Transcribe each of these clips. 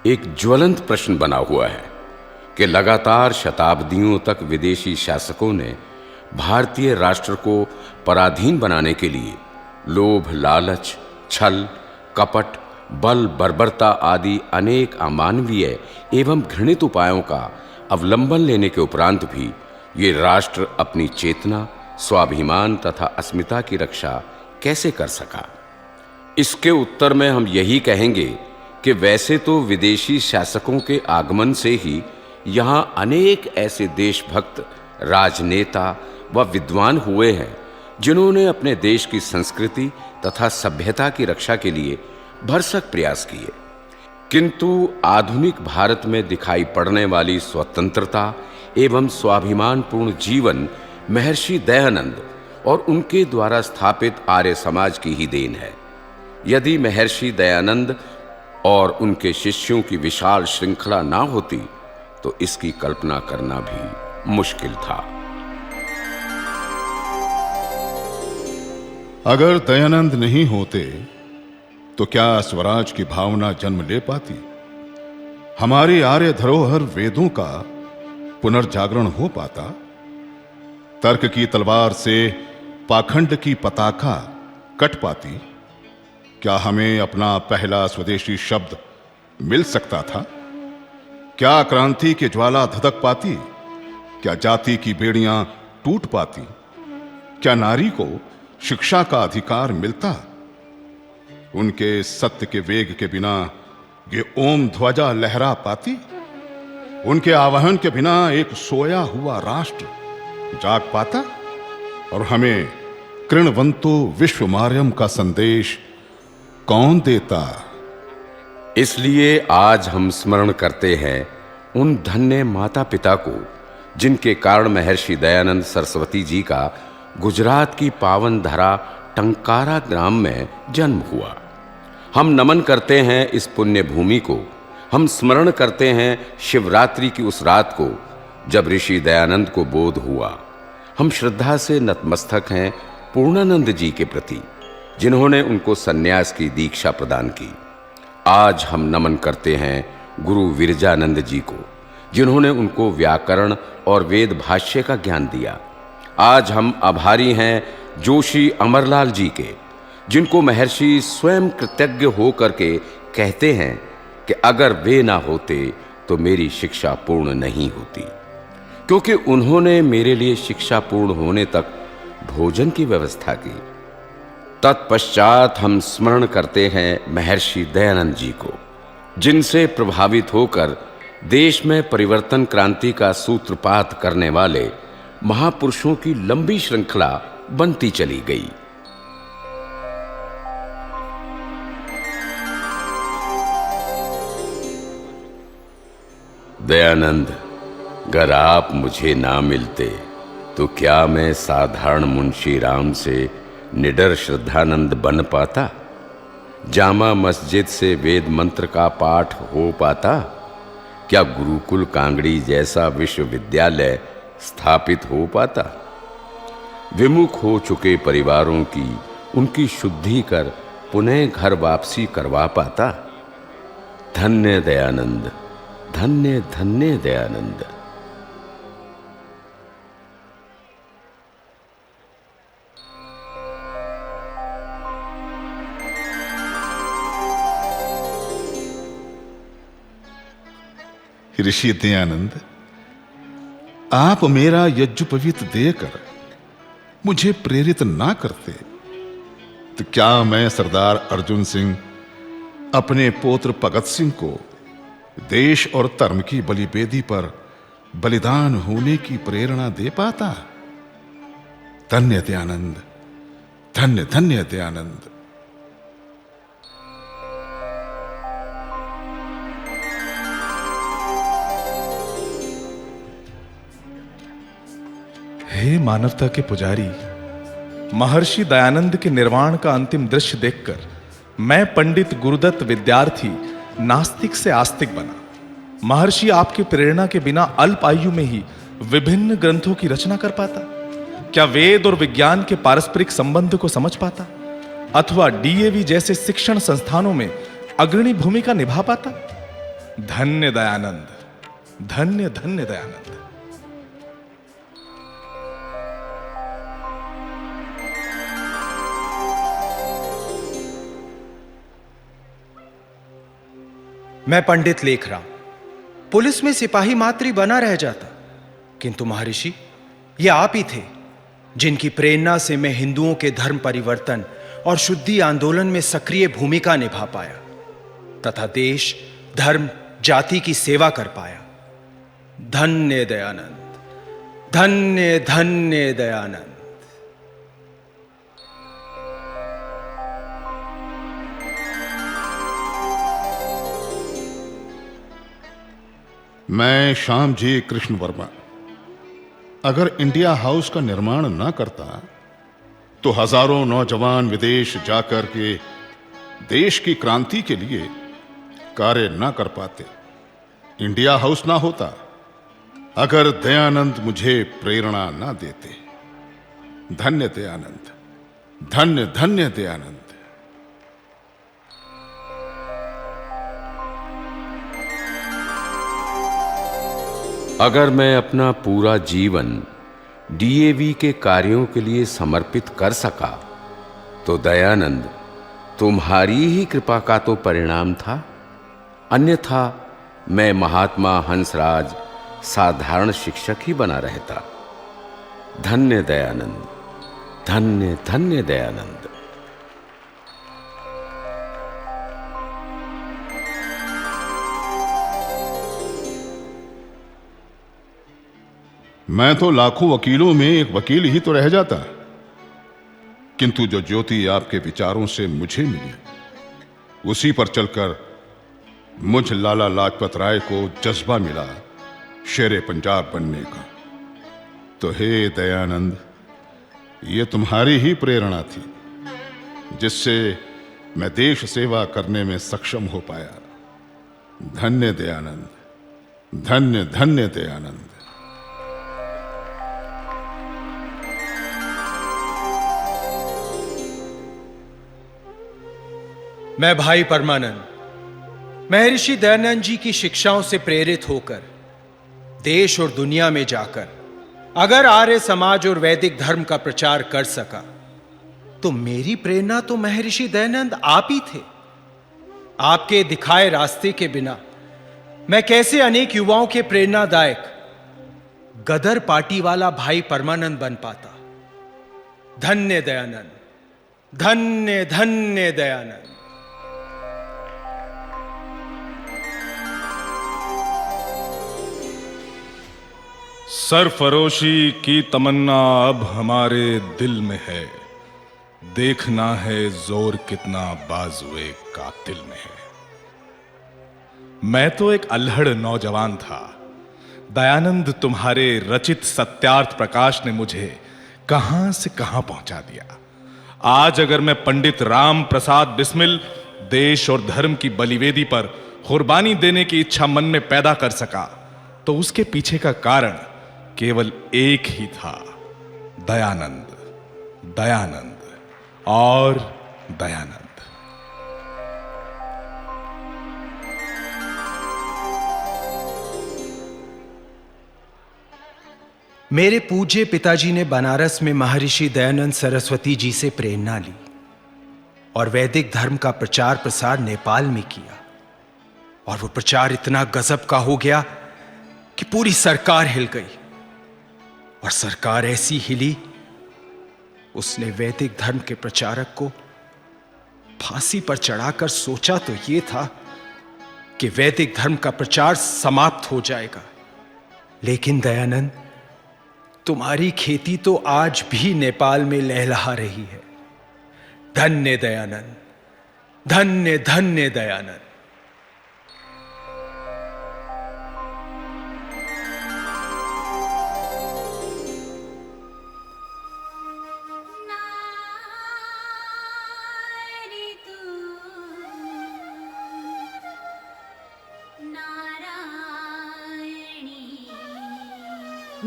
एक ज्वलंत प्रश्न बना हुआ है कि लगातार शताब्दियों तक विदेशी शासकों ने भारतीय राष्ट्र को पराधीन बनाने के लिए लोभ, लालच, छल, कपट, बल, बर्बरता आदि अनेक अमानवीय एवं घृणित उपायों का अवलंबन लेने के उपरांत भी ये राष्ट्र अपनी चेतना, स्वाभिमान तथा अस्मिता की रक्षा कैसे कर सका। इसके उत्तर में हम यही कहेंगे कि वैसे तो विदेशी शासकों के आगमन से ही यहाँ अनेक ऐसे देशभक्त राजनेता व विद्वान हुए हैं जिन्होंने अपने देश की संस्कृति तथा सभ्यता की रक्षा के लिए भरसक प्रयास किए, किंतु आधुनिक भारत में दिखाई पड़ने वाली स्वतंत्रता एवं स्वाभिमानपूर्ण जीवन महर्षि दयानंद और उनके द्वारा स्थापित आर्य समाज की ही देन है। यदि महर्षि दयानंद और उनके शिष्यों की विशाल श्रृंखला ना होती तो इसकी कल्पना करना भी मुश्किल था। अगर दयानंद नहीं होते तो क्या स्वराज की भावना जन्म ले पाती? हमारी आर्य धरोहर वेदों का पुनर्जागरण हो पाता? तर्क की तलवार से पाखंड की पताका कट पाती? क्या हमें अपना पहला स्वदेशी शब्द मिल सकता था? क्या क्रांति की ज्वाला धधक पाती? क्या जाति की बेड़ियां टूट पाती? क्या नारी को शिक्षा का अधिकार मिलता? उनके सत्य के वेग के बिना ये ओम ध्वजा लहरा पाती? उनके आवाहन के बिना एक सोया हुआ राष्ट्र जाग पाता? और हमें कृणवंतो विश्वमार्यम का संदेश कौन देता? इसलिए आज हम स्मरण करते हैं उन धन्य माता पिता को जिनके कारण महर्षि दयानंद सरस्वती जी का गुजरात की पावन धरा टंकारा ग्राम में जन्म हुआ। हम नमन करते हैं इस पुण्य भूमि को। हम स्मरण करते हैं शिवरात्रि की उस रात को जब ऋषि दयानंद को बोध हुआ। हम श्रद्धा से नतमस्तक हैं पूर्णानंद जी के प्रति जिन्होंने उनको सन्यास की दीक्षा प्रदान की। आज हम नमन करते हैं गुरु विरजानंद जी को जिन्होंने उनको व्याकरण और वेद भाष्य का ज्ञान दिया। आज हम आभारी हैं जोशी अमरलाल जी के जिनको महर्षि स्वयं कृतज्ञ होकर के कहते हैं कि अगर वे ना होते तो मेरी शिक्षा पूर्ण नहीं होती, क्योंकि उन्होंने मेरे लिए शिक्षा पूर्ण होने तक भोजन की व्यवस्था की। तत्पश्चात हम स्मरण करते हैं महर्षि दयानंद जी को जिनसे प्रभावित होकर देश में परिवर्तन क्रांति का सूत्रपात करने वाले महापुरुषों की लंबी श्रृंखला बनती चली गई। दयानंद, अगर आप मुझे ना मिलते तो क्या मैं साधारण मुंशी राम से निडर श्रद्धानंद बन पाता? जामा मस्जिद से वेद मंत्र का पाठ हो पाता? क्या गुरुकुल कांगड़ी जैसा विश्वविद्यालय स्थापित हो पाता? विमुख हो चुके परिवारों की उनकी शुद्धि कर पुनः घर वापसी करवा पाता? धन्य दयानंद, धन्य धन्य दयानंद। ऋषि दयानंद, आप मेरा यज्ञोपवीत देकर मुझे प्रेरित ना करते तो क्या मैं सरदार अर्जुन सिंह अपने पुत्र भगत सिंह को देश और धर्म की बलिवेदी पर बलिदान होने की प्रेरणा दे पाता? धन्य दयानंद, धन्य धन्य दयानंद। हे मानवता के पुजारी, महर्षि दयानंद के निर्वाण का अंतिम दृश्य देखकर मैं पंडित गुरुदत्त विद्यार्थी नास्तिक से आस्तिक बना। महर्षि आपकी प्रेरणा के बिना अल्प आयु में ही विभिन्न ग्रंथों की रचना कर पाता? क्या वेद और विज्ञान के पारस्परिक संबंध को समझ पाता अथवा डीएवी जैसे शिक्षण संस्थानों में अग्रणी भूमिका निभा पाता? धन्य दयानंद, धन्य धन्य दयानंद। मैं पंडित लेखराम पुलिस में सिपाही मात्र ही बना रह जाता, किंतु महर्षि, ये आप ही थे जिनकी प्रेरणा से मैं हिंदुओं के धर्म परिवर्तन और शुद्धि आंदोलन में सक्रिय भूमिका निभा पाया तथा देश, धर्म, जाति की सेवा कर पाया। धन्य दयानंद, धन्य धन्य दयानंद। मैं श्यामजी कृष्ण वर्मा अगर इंडिया हाउस का निर्माण ना करता तो हजारों नौजवान विदेश जाकर के देश की क्रांति के लिए कार्य ना कर पाते। इंडिया हाउस ना होता अगर दयानंद मुझे प्रेरणा ना देते। धन्य दयानंद, धन्य धन्य दयानंद। अगर मैं अपना पूरा जीवन डीएवी के कार्यों के लिए समर्पित कर सका तो दयानंद तुम्हारी ही कृपा का तो परिणाम था, अन्यथा मैं महात्मा हंसराज साधारण शिक्षक ही बना रहता। धन्य दयानंद, धन्य धन्य दयानंद। मैं तो लाखों वकीलों में एक वकील ही तो रह जाता, किंतु जो ज्योति आपके विचारों से मुझे मिली उसी पर चलकर मुझ लाला लाजपत राय को जज्बा मिला शेरे पंजाब बनने का। तो हे दयानंद, ये तुम्हारी ही प्रेरणा थी जिससे मैं देश सेवा करने में सक्षम हो पाया। धन्य दयानंद, धन्य धन्य दयानंद। मैं भाई परमानंद महर्षि दयानंद जी की शिक्षाओं से प्रेरित होकर देश और दुनिया में जाकर अगर आर्य समाज और वैदिक धर्म का प्रचार कर सका तो मेरी प्रेरणा तो महर्षि दयानंद आप ही थे। आपके दिखाए रास्ते के बिना मैं कैसे अनेक युवाओं के प्रेरणादायक गदर पार्टी वाला भाई परमानंद बन पाता। धन्य दयानंद, धन्य धन्य दयानंद। सरफरोशी की तमन्ना अब हमारे दिल में है, देखना है जोर कितना बाजुए कातिल में है। मैं तो एक अल्हड़ नौजवान था, दयानंद तुम्हारे रचित सत्यार्थ प्रकाश ने मुझे कहां से कहां पहुंचा दिया। आज अगर मैं पंडित राम प्रसाद बिस्मिल देश और धर्म की बलिवेदी पर कुर्बानी देने की इच्छा मन में पैदा कर सका तो उसके पीछे का कारण केवल एक ही था, दयानंद, दयानंद और दयानंद। मेरे पूज्य पिताजी ने बनारस में महर्षि दयानंद सरस्वती जी से प्रेरणा ली और वैदिक धर्म का प्रचार प्रसार नेपाल में किया। और वो प्रचार इतना गजब का हो गया कि पूरी सरकार हिल गई। और सरकार ऐसी हिली, उसने वैदिक धर्म के प्रचारक को फांसी पर चढ़ाकर सोचा तो यह था कि वैदिक धर्म का प्रचार समाप्त हो जाएगा। लेकिन दयानंद, तुम्हारी खेती तो आज भी नेपाल में लहलहा रही है। धन्य दयानंद, धन्य धन्य दयानंद।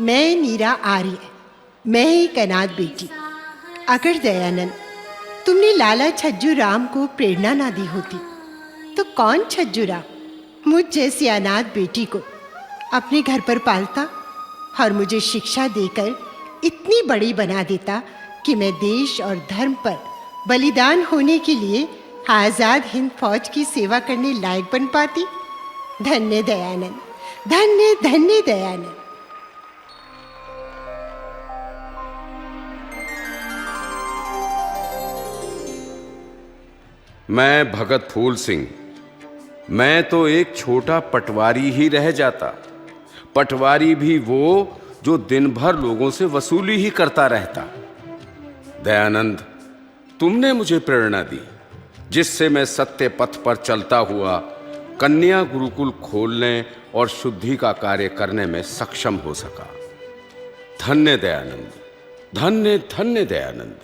मैं नीरा आर्य, मैं एक अनाथ बेटी। अगर दयानंद तुमने लाला छज्जू राम को प्रेरणा ना दी होती तो कौन छज्जू राम, मुझ जैसी अनाथ बेटी को अपने घर पर पालता और मुझे शिक्षा देकर इतनी बड़ी बना देता कि मैं देश और धर्म पर बलिदान होने के लिए आजाद हिंद फौज की सेवा करने लायक बन पाती। धन्य दयानंद, धन्य धन्य दयानंद। मैं भगत फूल सिंह, मैं तो एक छोटा पटवारी ही रह जाता। पटवारी भी वो जो दिन भर लोगों से वसूली ही करता रहता। दयानंद, तुमने मुझे प्रेरणा दी जिससे मैं सत्य पथ पर चलता हुआ कन्या गुरुकुल खोलने और शुद्धि का कार्य करने में सक्षम हो सका। धन्य दयानंद, धन्य धन्य दयानंद।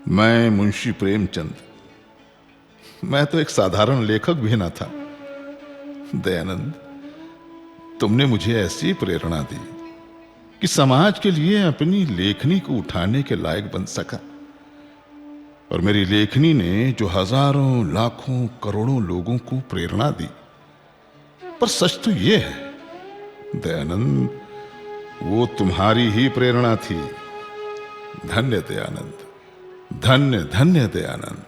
मैं मुंशी प्रेमचंद, मैं तो एक साधारण लेखक भी न था। दयानंद, तुमने मुझे ऐसी प्रेरणा दी कि समाज के लिए अपनी लेखनी को उठाने के लायक बन सका। और मेरी लेखनी ने जो हजारों लाखों करोड़ों लोगों को प्रेरणा दी। पर सच तो यह है दयानंद, वो तुम्हारी ही प्रेरणा थी। धन्य दयानंद, धन्य धन्य दयानंद।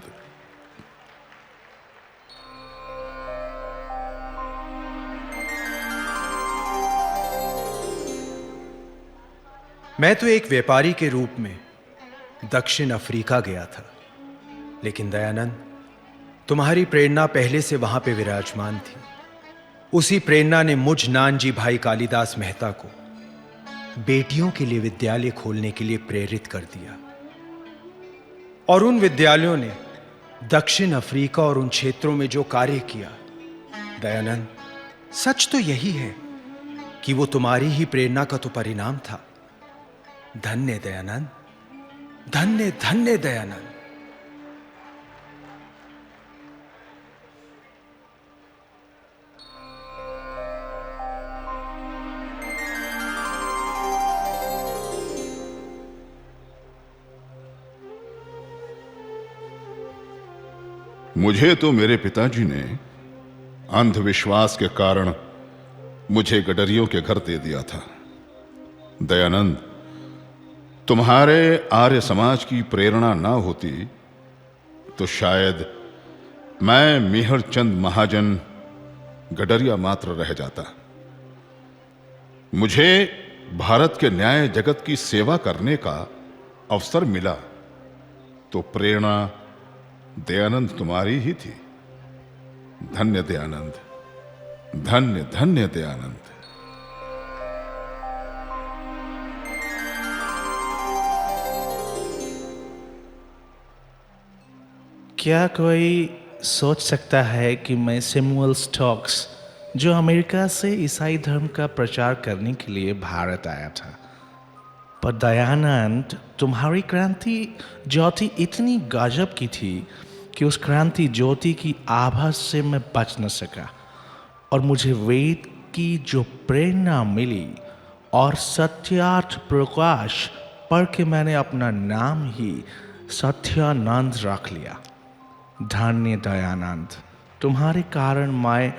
मैं तो एक व्यापारी के रूप में दक्षिण अफ्रीका गया था, लेकिन दयानंद, तुम्हारी प्रेरणा पहले से वहां पे विराजमान थी। उसी प्रेरणा ने मुझ नानजी भाई कालिदास मेहता को बेटियों के लिए विद्यालय खोलने के लिए प्रेरित कर दिया। और उन विद्यालयों ने दक्षिण अफ्रीका और उन क्षेत्रों में जो कार्य किया, दयानंद, सच तो यही है कि वो तुम्हारी ही प्रेरणा का तो परिणाम था। धन्य दयानंद, धन्य धन्य दयानंद। मुझे तो मेरे पिताजी ने अंधविश्वास के कारण मुझे गडरियों के घर दे दिया था। दयानंद, तुम्हारे आर्य समाज की प्रेरणा ना होती तो शायद मैं मेहर चंद महाजन गडरिया मात्र रह जाता। मुझे भारत के न्याय जगत की सेवा करने का अवसर मिला तो प्रेरणा दयानंद तुम्हारी ही थी। धन्य दयानंद, धन्य धन्य दयानंद। क्या कोई सोच सकता है कि मैं सैमुअल स्टोक्स, जो अमेरिका से ईसाई धर्म का प्रचार करने के लिए भारत आया था, पर दयानंद, तुम्हारी क्रांति ज्योति इतनी गजब की थी कि उस क्रांति ज्योति की आभा से मैं बच न सका। और मुझे वेद की जो प्रेरणा मिली और सत्यार्थ प्रकाश पढ़ के मैंने अपना नाम ही सत्यानंद रख लिया। धन्य दयानंद, तुम्हारे कारण मैं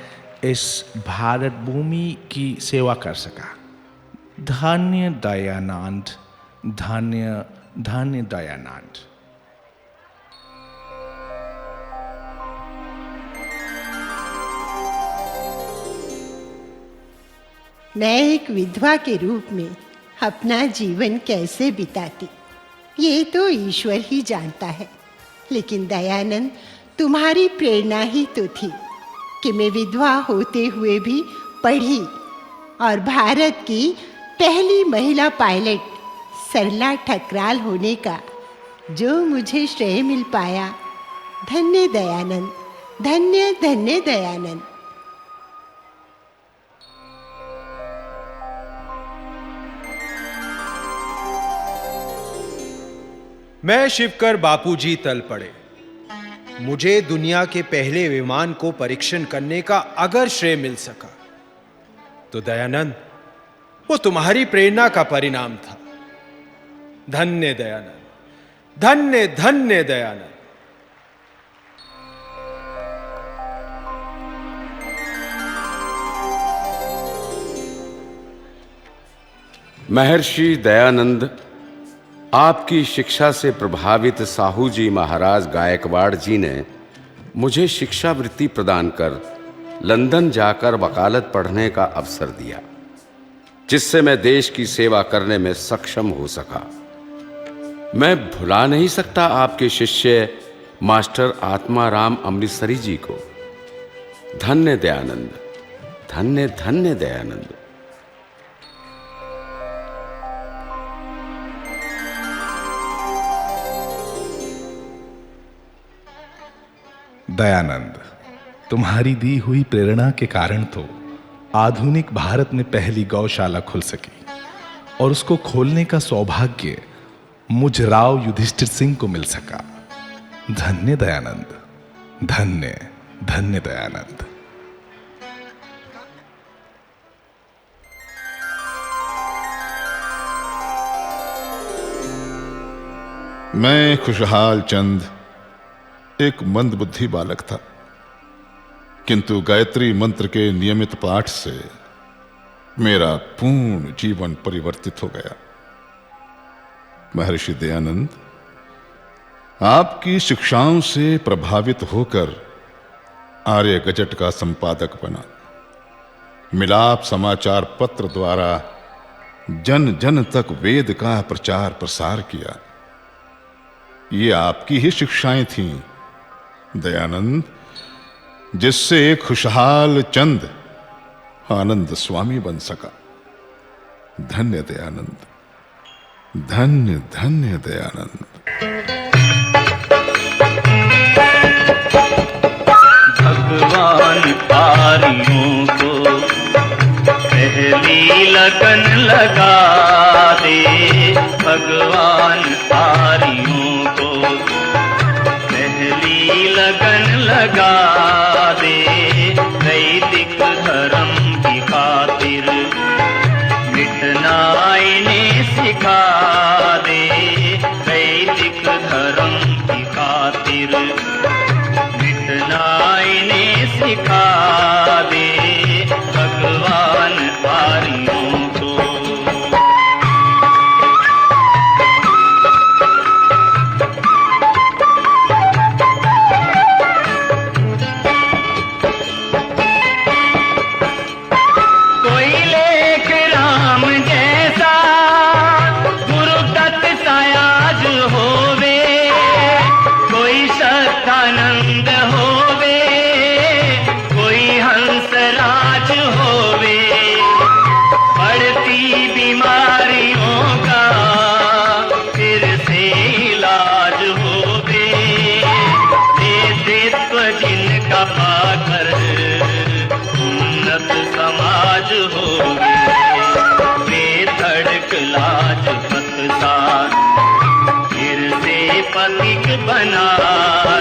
इस भारत भूमि की सेवा कर सका। धन्य दयानंद, धन्य धन्य दयानंद। मैं एक विधवा के रूप में अपना जीवन कैसे बिताती, ये तो ईश्वर ही जानता है। लेकिन दयानंद, तुम्हारी प्रेरणा ही तो थी कि मैं विधवा होते हुए भी पढ़ी और भारत की पहली महिला पायलट सरला ठकराल होने का जो मुझे श्रेय मिल पाया। धन्य दयानंद, धन्य धन्य दयानंद। मैं शिवकर बापूजी तल पड़े। मुझे दुनिया के पहले विमान को परीक्षण करने का अगर श्रेय मिल सका तो दयानंद, वो तुम्हारी प्रेरणा का परिणाम था। धन्य दयानंद। धन्य धन्य दयानंद। महर्षि दयानंद, आपकी शिक्षा से प्रभावित साहू जी महाराज गायकवाड़ जी ने मुझे शिक्षावृत्ति प्रदान कर लंदन जाकर वकालत पढ़ने का अवसर दिया, जिससे मैं देश की सेवा करने में सक्षम हो सका। मैं भुला नहीं सकता आपके शिष्य मास्टर आत्माराम अमृतसरी जी को। धन्य दयानंद, धन्य धन्य दयानंद। दयानंद, तुम्हारी दी हुई प्रेरणा के कारण तो आधुनिक भारत में पहली गौशाला खुल सकी और उसको खोलने का सौभाग्य मुझ राव युधिष्ठिर सिंह को मिल सका। धन्य दयानंद, धन्य धन्य दयानंद। मैं खुशहाल चंद एक मंदबुद्धि बालक था, किंतु गायत्री मंत्र के नियमित पाठ से मेरा पूर्ण जीवन परिवर्तित हो गया। महर्षि दयानंद, आपकी शिक्षाओं से प्रभावित होकर आर्य गजट का संपादक बना। मिलाप समाचार पत्र द्वारा जन जन तक वेद का प्रचार प्रसार किया। ये आपकी ही शिक्षाएं थीं दयानंद, जिससे एक खुशहाल चंद आनंद स्वामी बन सका। धन्य दयानंद, धन्य धन्य दयानंद। भगवान आर्यों को पहली लगन लगा दे। भगवान आर्यों को पहली लगन लगा दे। वैदिक धर्म की खातिर मिटना इन्हें सिखा दे। वैदिक धर्म की खातिर मिटना इन्हें सिखा दे। भगवान आर्यों को समाज होगे। बेधड़क लाजपत साथ फिर से पथिक बना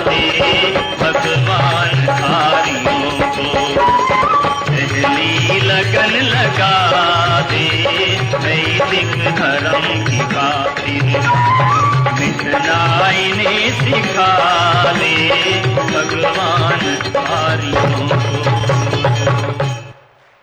दे। भगवान आर्यों को पहली लगन लगा दे। वैदिक धर्म की खातिर मिटना इन्हें सिखा दे। भगवान आर्यों को